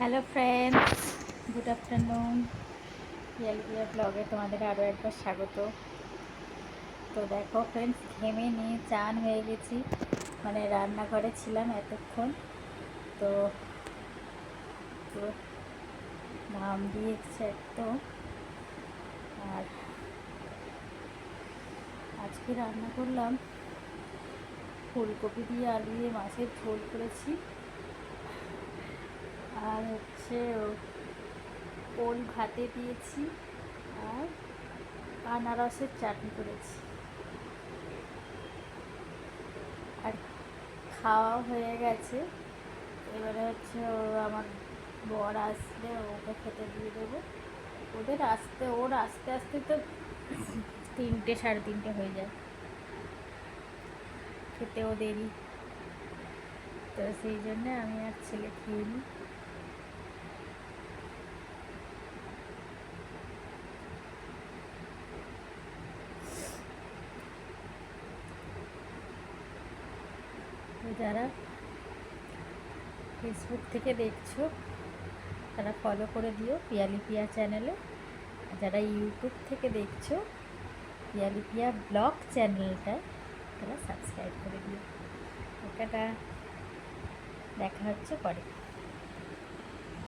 Hello friends, good afternoon. ইয়ালিয়া ব্লগে তোমাদের আরও একবার স্বাগত। তো দেখো ফ্রেন্ডস, ঘেমে নিয়ে চান হয়ে গেছি, মানে রান্নাঘরে ছিলাম এতক্ষণ। তো পুরো ঘাম দিয়েছে একদম। আর আজকে রান্না করলাম ফুলকপি দিয়ে আলু দিয়ে মাছের ঝোল করেছি, আর হচ্ছে ওল ভাতে দিয়েছি, আর আনারসের চাটনি করেছি। আর খাওয়া হয়ে গেছে। এবারে হচ্ছে আমার বর আসলে ওকে খেতে দিয়ে দেবো। ওর আস্তে আস্তে তো 3টে সাড়ে 3টে হয়ে যায়, খেতেও দেরি। তো সেই জন্যে আমি আর ছেলে খেয়ে নিই। তো যারা ফেসবুক থেকে দেখছো তারা ফলো করে দিও পিয়ালি পিয়া চ্যানেলে। আর যারা ইউটিউব থেকে দেখছো পিয়ালি পিয়া ব্লগ চ্যানেলটায় তারা সাবস্ক্রাইব করে দিও। ওটা দেখা হচ্ছে পরে।